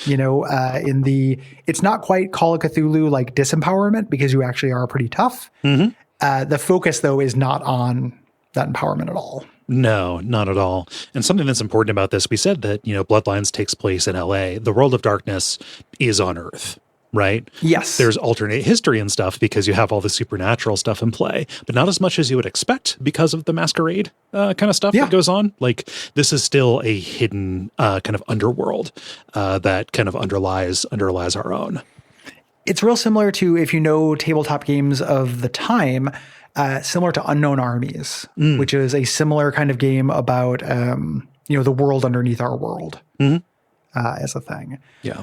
It's not quite Call of Cthulhu like disempowerment because you actually are pretty tough. The focus, though, is not on that empowerment at all. No, not at all. And something that's important about this, we said that, Bloodlines takes place in LA. The World of Darkness is on Earth, right? Yes. There's alternate history and stuff because you have all the supernatural stuff in play, but not as much as you would expect because of the masquerade kind of stuff that goes on. Like, this is still a hidden kind of underworld that kind of underlies our own. It's real similar to, if you know tabletop games of the time, similar to Unknown Armies, which is a similar kind of game about, the world underneath our world as a thing. Yeah.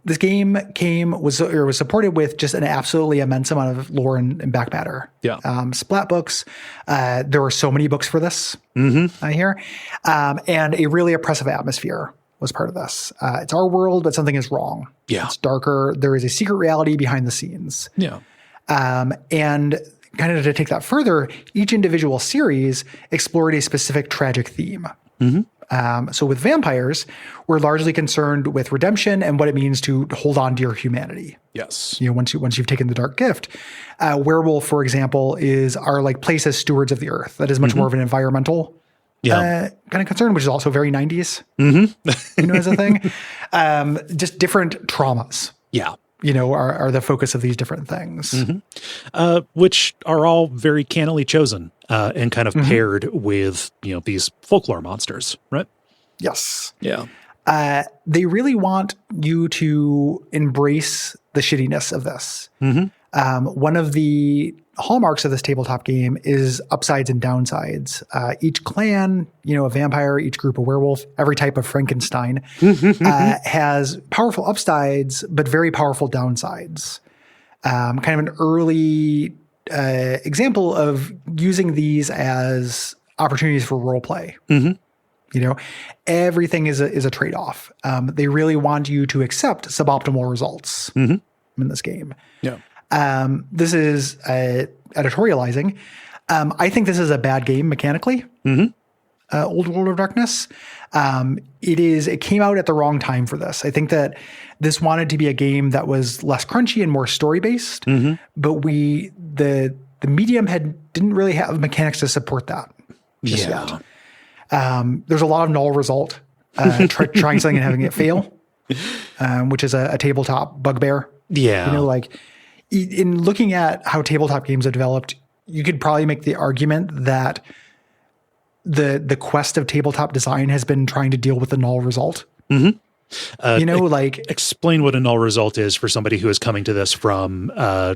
This game was supported with just an absolutely immense amount of lore and back matter. Yeah. Splat books. There were so many books for this, I hear. And a really oppressive atmosphere was part of this. It's our world, but something is wrong. Yeah. It's darker. There is a secret reality behind the scenes. Yeah. And kind of to take that further, each individual series explored a specific tragic theme. So with vampires, we're largely concerned with redemption and what it means to hold on to your humanity. Yes. Once you've taken the dark gift. Werewolf, for example, is our place as stewards of the earth. That is much more of an environmental kind of concern, which is also very 90s, as a thing. Just different traumas. Yeah. Are the focus of these different things. Which are all very cannily chosen and kind of paired with, these folklore monsters, right? Yes. Yeah. They really want you to embrace the shittiness of this. One of the hallmarks of this tabletop game is upsides and downsides. Each clan, a vampire, each group a werewolf, every type of Frankenstein has powerful upsides, but very powerful downsides. Kind of an early example of using these as opportunities for role play. Everything is a trade-off. They really want you to accept suboptimal results in this game. Yeah. This is editorializing. I think this is a bad game mechanically. Old World of Darkness. It came out at the wrong time for this. I think that this wanted to be a game that was less crunchy and more story based, but the medium didn't really have mechanics to support that just yet. There's a lot of null result, trying something and having it fail, which is a tabletop bugbear. Yeah. In looking at how tabletop games have developed, you could probably make the argument that the quest of tabletop design has been trying to deal with the null result. Explain what a null result is for somebody who is coming to this from,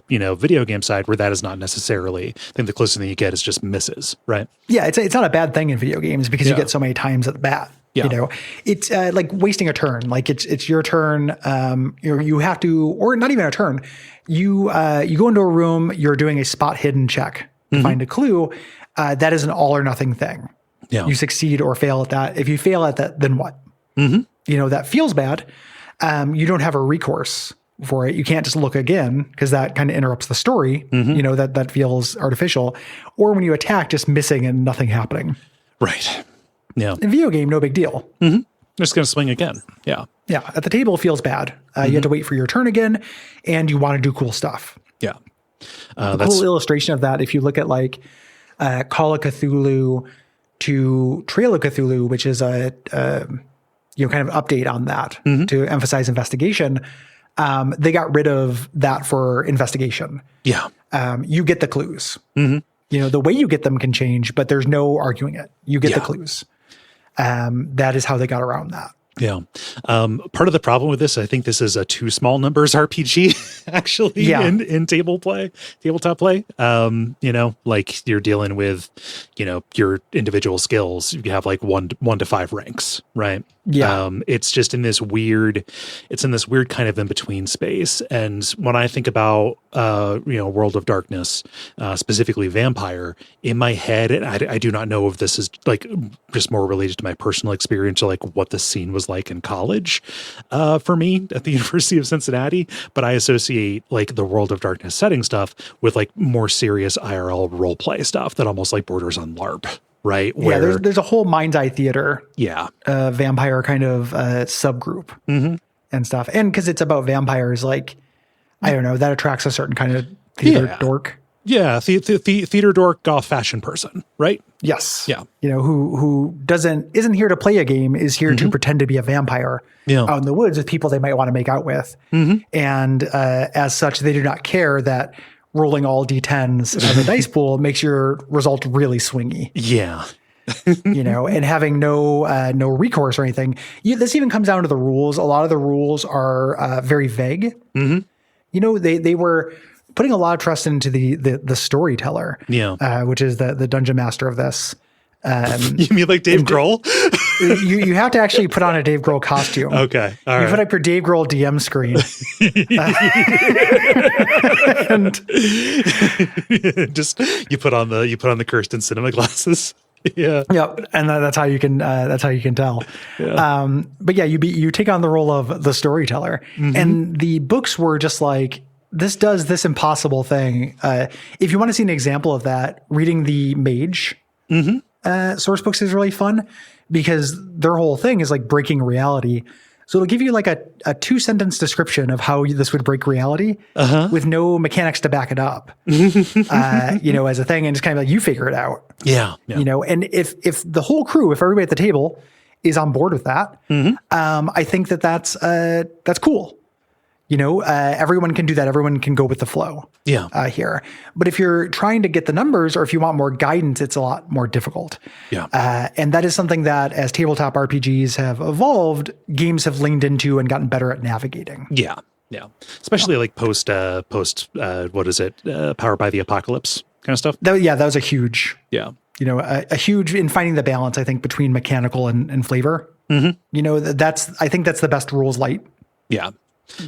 video game side where that is not necessarily, I think the closest thing you get is just misses, right? Yeah. It's not a bad thing in video games because you get so many times at the bat. Yeah. It's like wasting a turn. Like it's your turn. You have to, or not even a turn. You go into a room, you're doing a spot hidden check to find a clue. That is an all or nothing thing. Yeah. You succeed or fail at that. If you fail at that, then what? That feels bad. You don't have a recourse for it. You can't just look again because that kind of interrupts the story. That feels artificial. Or when you attack, just missing and nothing happening. Right. Yeah. In video game, no big deal. Just going to swing again. Yeah. Yeah. At the table, it feels bad. You have to wait for your turn again, and you want to do cool stuff. Yeah. A cool illustration of that, if you look at like Call of Cthulhu to Trail of Cthulhu, which is a kind of update on that to emphasize investigation. They got rid of that for investigation. Yeah. You get the clues. The way you get them can change, but there's no arguing it. You get the clues. That is how they got around that. Yeah. Part of the problem with this, I think this is a too small numbers RPG actually in tabletop play. Like you're dealing with, your individual skills. You have like one to 5 ranks, right? Yeah. It's just in this weird kind of in between space. And when I think about, World of Darkness, specifically Vampire, in my head, and I do not know if this is like just more related to my personal experience or like what the scene was like in college, for me at the University of Cincinnati, but I associate like the World of Darkness setting stuff with like more serious IRL role play stuff that almost like borders on LARP. Right. Where, there's a whole mind's eye theater. Yeah. Vampire kind of subgroup and stuff. And because it's about vampires, like, I don't know, that attracts a certain kind of theater dork. Yeah. Theater dork, goth fashion person. Right. Yes. Yeah. Who isn't here to play a game, is here to pretend to be a vampire out in the woods with people they might want to make out with. And as such, they do not care that rolling all D10s of the dice pool makes your result really swingy. Yeah. And having no recourse or anything. This even comes down to the rules. A lot of the rules are very vague. They were putting a lot of trust into the storyteller, which is the dungeon master of this. You mean like Dave Grohl? You have to actually put on a Dave Grohl costume. Okay. All right. You put up your Dave Grohl DM screen. And just you put on the Kirsten cinema glasses. Yeah. Yep. And that's how you can tell. Yeah. But yeah, you take on the role of the storyteller, and the books were just like, this does this impossible thing. If you want to see an example of that, reading the Mage source books is really fun, because their whole thing is like breaking reality. So it'll give you like a 2-sentence description of how this would break reality with no mechanics to back it up, as a thing. And it's kind of like, you figure it out. Yeah. And if the whole crew, if everybody at the table is on board with that, I think that's cool. Everyone can do that. Everyone can go with the flow here. But if you're trying to get the numbers, or if you want more guidance, it's a lot more difficult. Yeah. And that is something that, as tabletop RPGs have evolved, games have leaned into and gotten better at navigating. Yeah. Yeah. Especially like post what is it? Powered by the Apocalypse kind of stuff. That was a huge, a huge in finding the balance, I think, between mechanical and flavor. I think that's the best rules light. Yeah.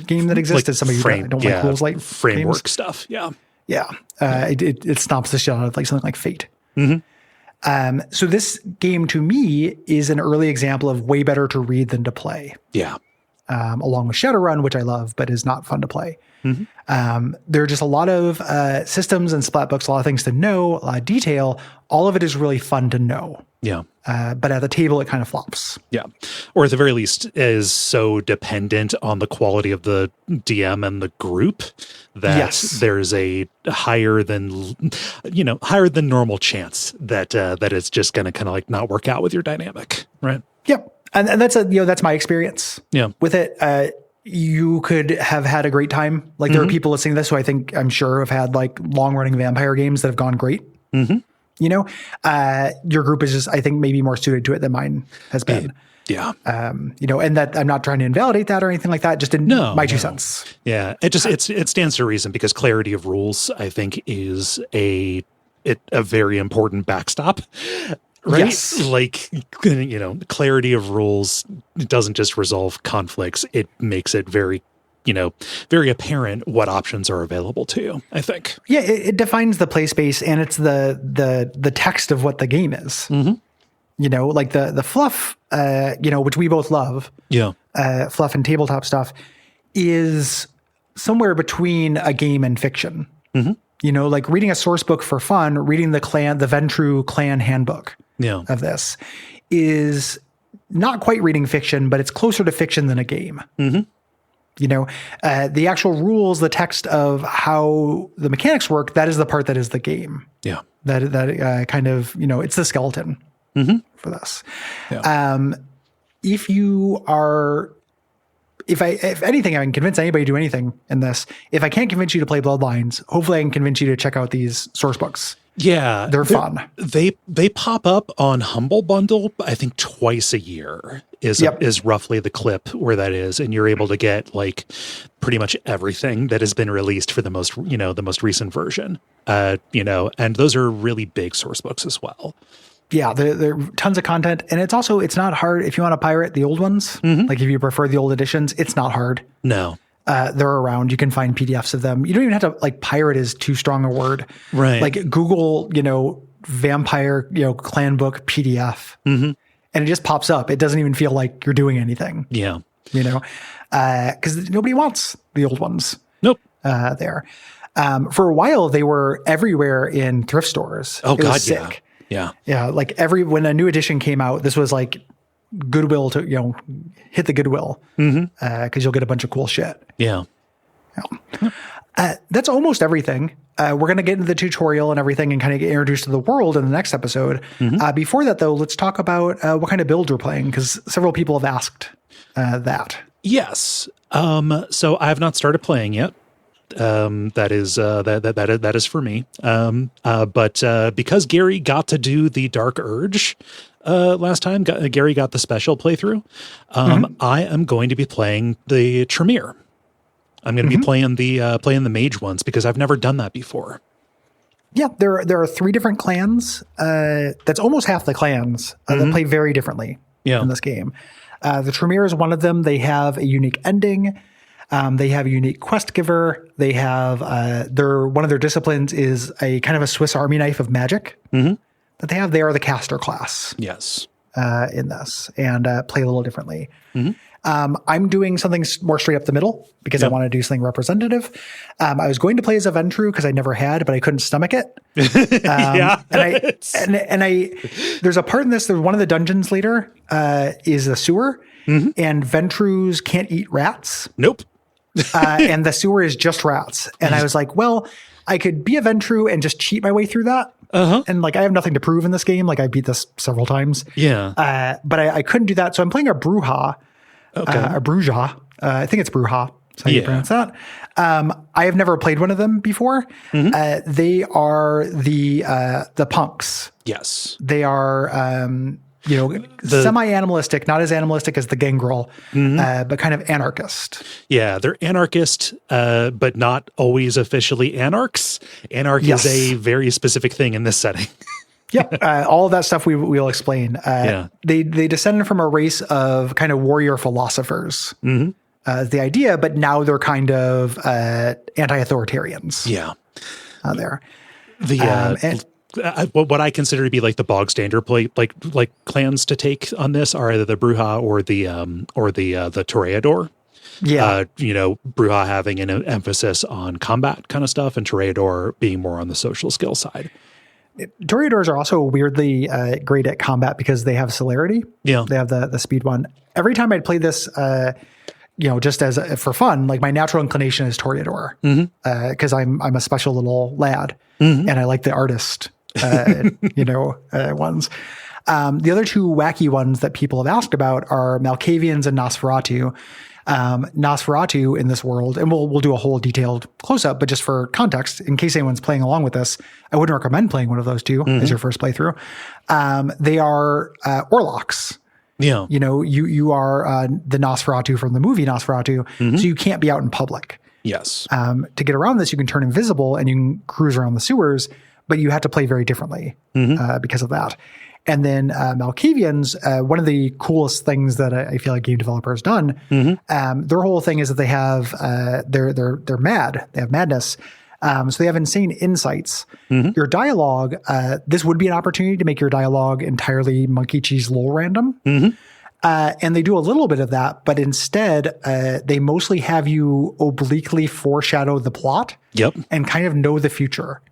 Game that exists. As somebody who don't like rules light framework games. Stuff. Yeah. Yeah. It stomps the shit out of like something like Fate. So this game to me is an early example of way better to read than to play. Yeah. Along with Shadowrun, which I love, but is not fun to play. There are just a lot of systems and splat books, a lot of things to know, a lot of detail. All of it is really fun to know. Yeah. But at the table, it kind of flops. Yeah. Or at the very least is so dependent on the quality of the DM and the group that there's a higher than normal chance that it's just going to kind of like not work out with your dynamic. Right. Yep. And that's my experience. Yeah. With it. You could have had a great time. Like there are people listening to this who I'm sure have had like long running vampire games that have gone great. Your group is just, I think, maybe more suited to it than mine has been. Yeah. And that I'm not trying to invalidate that or anything like that. Just in my 2 cents. Yeah. It stands to reason, because clarity of rules, I think, is a very important backstop. Right? Yes. Like, clarity of rules doesn't just resolve conflicts. It makes it very apparent what options are available to you, I think. Yeah, it defines the play space, and it's the text of what the game is. Like the fluff, which we both love. Yeah. Fluff and tabletop stuff is somewhere between a game and fiction. Like reading a source book for fun, reading the Ventru clan handbook of this is not quite reading fiction, but it's closer to fiction than a game. You know, the actual rules, the text of how the mechanics work, that is the part that is the game. Yeah. That kind of, you know, it's the skeleton for this. Yeah. If you are, if anything, I can convince anybody to do anything in this. If I can't convince you to play Bloodlines, hopefully I can convince you to check out these source books. Yeah. They're fun. They pop up on Humble Bundle, I think twice a year is roughly the clip where that is. And you're able to get like pretty much everything that has been released for the most recent version. And those are really big source books as well. Yeah, there are tons of content. And it's not hard if you want to pirate the old ones. Like if you prefer the old editions, it's not hard. No. They're around. You can find PDFs of them. You don't even have to, like, pirate is too strong a word. Right. Like Google, vampire, clan book PDF. And it just pops up. It doesn't even feel like you're doing anything. Yeah. Because nobody wants the old ones. Nope. There. For a while, they were everywhere in thrift stores. Oh, it was God, sick. Yeah. Yeah. Like when a new edition came out, this was like Goodwill to, hit the Goodwill because you'll get a bunch of cool shit. Yeah. That's almost everything. We're going to get into the tutorial and everything and kind of get introduced to the world in the next episode. Before that, though, let's talk about what kind of build we're playing, because several people have asked that. Yes. So I have not started playing yet. That is for me. But because Gary got to do the Dark Urge last time, Gary got the special playthrough. I am going to be playing the Tremere. I'm going to be playing the mage ones because I've never done that before. Yeah, there are 3 different clans. That's almost half the clans that play very differently in this game. The Tremere is one of them. They have a unique ending. They have a unique quest giver. They have one of their disciplines is a kind of a Swiss Army knife of magic that they have. They are the caster class. Yes. In this and play a little differently. I'm doing something more straight up the middle because I want to do something representative. I was going to play as a Ventru because I never had, but I couldn't stomach it. And there's a part in this. One of the dungeons later is a sewer, and Ventrus can't eat rats. Nope. And the sewer is just rats. And I was like, well, I could be a Ventru and just cheat my way through that. And like, I have nothing to prove in this game. Like I beat this several times. Yeah. But I couldn't do that. So I'm playing a Bruja. A Bruja. I think it's Bruja. That's how you pronounce that. I have never played one of them before. They are the punks. Yes. They are, semi-animalistic, not as animalistic as the gangrel, but kind of anarchist. Yeah, they're anarchist, but not always officially anarchs. Anarch is a very specific thing in this setting. Yep. All of that stuff we'll explain. They descended from a race of kind of warrior philosophers, the idea, but now they're kind of anti-authoritarians. Yeah. There. What I consider to be like the bog standard like clans to take on this are either the Bruja or the Toreador. Yeah. Bruja having an emphasis on combat kind of stuff and Toreador being more on the social skill side. Toreadors are also weirdly great at combat because they have celerity. Yeah. They have the speed one. Every time I'd play this, just as for fun, like my natural inclination is Toreador because I'm a special little lad and I like the artist, ones. The other 2 wacky ones that people have asked about are Malkavians and Nosferatu. Nosferatu in this world, and we'll do a whole detailed close-up, but just for context, in case anyone's playing along with this, I wouldn't recommend playing one of those 2 as your first playthrough. They are Orlocks. Yeah. You are the Nosferatu from the movie Nosferatu, so you can't be out in public. Yes. To get around this, you can turn invisible and you can cruise around the sewers, but you have to play very differently because of that. And then Malkavians, one of the coolest things that I feel like game developers done, their whole thing is that they have they're mad. They have madness. So they have insane insights. Your dialogue, this would be an opportunity to make your dialogue entirely monkey cheese lol random. And they do a little bit of that, but instead, they mostly have you obliquely foreshadow the plot. Yep. And kind of know the future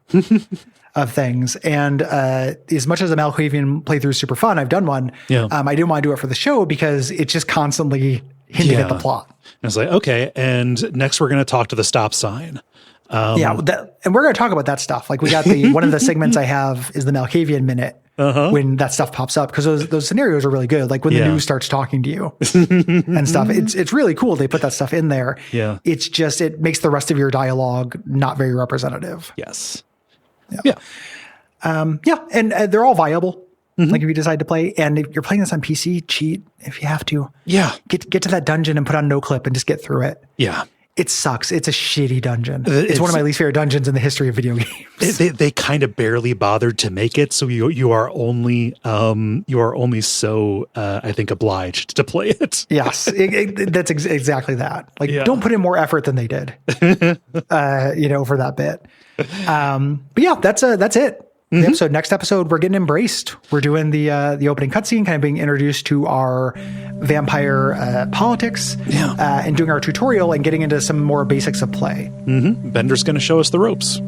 of things. And as much as a Malkavian playthrough is super fun, I've done one. Yeah. I didn't want to do it for the show because it's just constantly hinting at the plot. And it's like, okay, and next we're going to talk to the stop sign. And we're going to talk about that stuff. Like we got one of the segments I have is the Malkavian minute. When that stuff pops up, because those scenarios are really good. Like when the news starts talking to you and stuff, it's really cool. They put that stuff in there. Yeah. It's just, it makes the rest of your dialogue not very representative. Yes. Yeah. And they're all viable. Like if you decide to play, and if you're playing this on PC, cheat if you have to. Yeah. Get to that dungeon and put on no clip and just get through it. Yeah. It sucks. It's a shitty dungeon. It's one of my least favorite dungeons in the history of video games. They kind of barely bothered to make it, so you are only so I think obliged to play it. Yes, that's exactly that. Like, don't put in more effort than they did. For that bit. But yeah, that's it. The episode. Next episode, we're getting embraced. We're doing the opening cutscene, kind of being introduced to our vampire politics, and doing our tutorial and getting into some more basics of play. Bender's going to show us the ropes.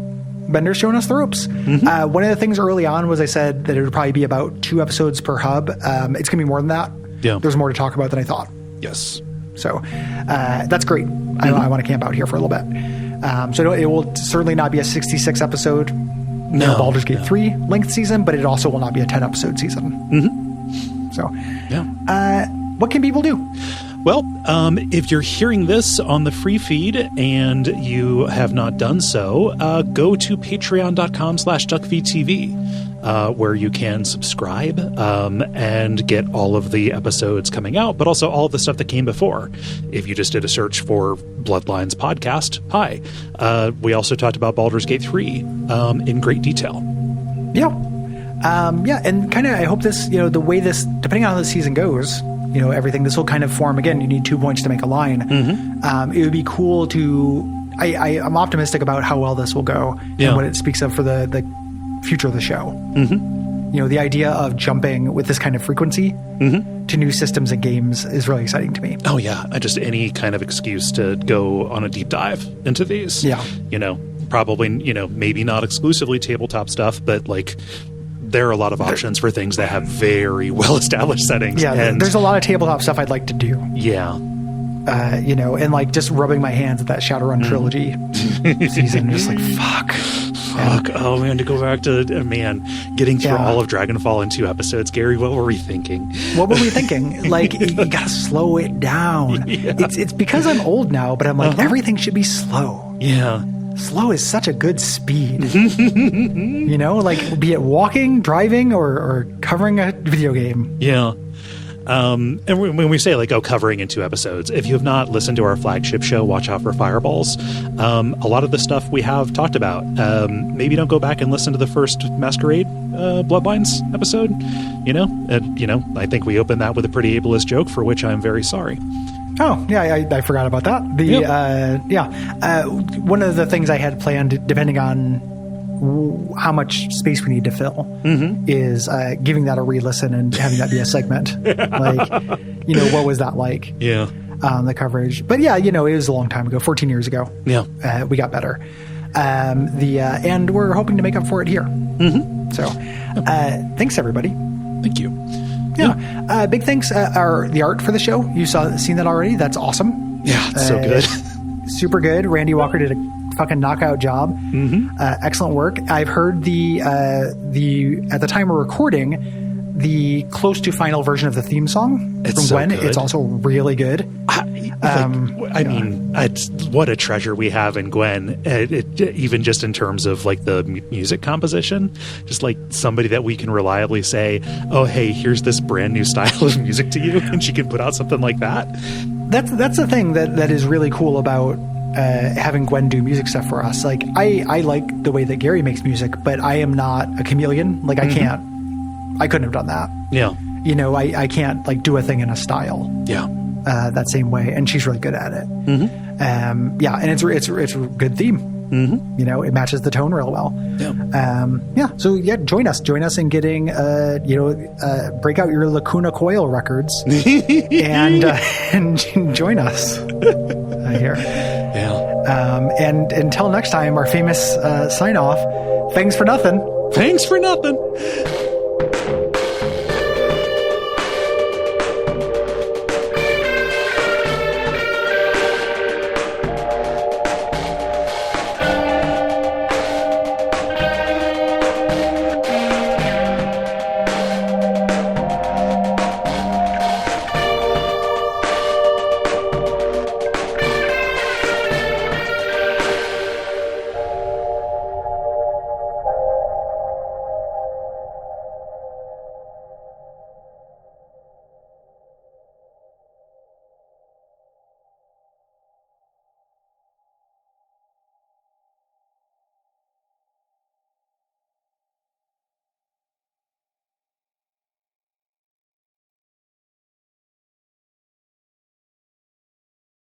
Bender's showing us the ropes. One of the things early on was I said that it would probably be about 2 episodes per hub. It's going to be more than that. Yeah. There's more to talk about than I thought. Yes. So that's great. I want to camp out here for a little bit. So it will certainly not be a 66 episode Baldur's Gate 3 length season, but it also will not be a 10 episode season. So, what can people do? Well, if you're hearing this on the free feed and you have not done so, go to patreon.com/Duckfeed.tv, where you can subscribe and get all of the episodes coming out, but also all of the stuff that came before. If you just did a search for Bloodlines podcast, hi. We also talked about Baldur's Gate 3 in great detail. Yeah. And kind of, I hope this, the way this, depending on how the season goes, everything, this will kind of form, again, you need 2 points to make a line. It would be cool to, I'm optimistic about how well this will go and what it speaks of for the future of the show. The idea of jumping with this kind of frequency to new systems and games is really exciting to me. Oh yeah. Just any kind of excuse to go on a deep dive into these. Yeah. Probably, maybe not exclusively tabletop stuff, but like, there are a lot of options for things that have very well-established settings. Yeah, and there's a lot of tabletop stuff I'd like to do. Yeah. And like just rubbing my hands at that Shadowrun trilogy season, just like, fuck. Oh, man, to go back to, getting through all of Dragonfall in 2 episodes. Gary, what were we thinking? What were we thinking? Like, you gotta slow it down. Yeah. It's because I'm old now, but I'm like, everything should be slow. Yeah. Slow is such a good speed. Like be it walking, driving, or covering a video game. Yeah. And when we say covering in 2 episodes, if you have not listened to our flagship show, Watch Out for Fireballs, a lot of the stuff we have talked about, maybe don't go back and listen to the first Masquerade Bloodlines episode, I think we opened that with a pretty ableist joke, for which I'm very sorry. Oh, yeah, I forgot about that. One of the things I had planned, depending on how much space we need to fill, is giving that a re-listen and having that be a segment. What was that like? Yeah. The coverage. But yeah, it was a long time ago, 14 years ago. Yeah. We got better. And we're hoping to make up for it here. So thanks, everybody. Thank you. Yeah. Big thanks are the art for the show. You've seen that already. That's awesome. Yeah, it's so good. Super good. Randy Walker did a fucking knockout job. Excellent work. I've heard the at the time we're recording, the close to final version of the theme song from Gwen. It's also really good. What a treasure we have in Gwen. Even just in terms of the music composition, just somebody that we can reliably say, "Oh, hey, here's this brand new style of music to you," and she can put out something like that. That's the thing that is really cool about having Gwen do music stuff for us. I like the way that Gary makes music, but I am not a chameleon. I couldn't have done that. Yeah. I can't do a thing in a style. Yeah. That same way. And she's really good at it. And it's a good theme. You know, it matches the tone real well. So join us in getting break out your Lacuna Coil records and join us here. And until next time, our famous sign off. Thanks for nothing.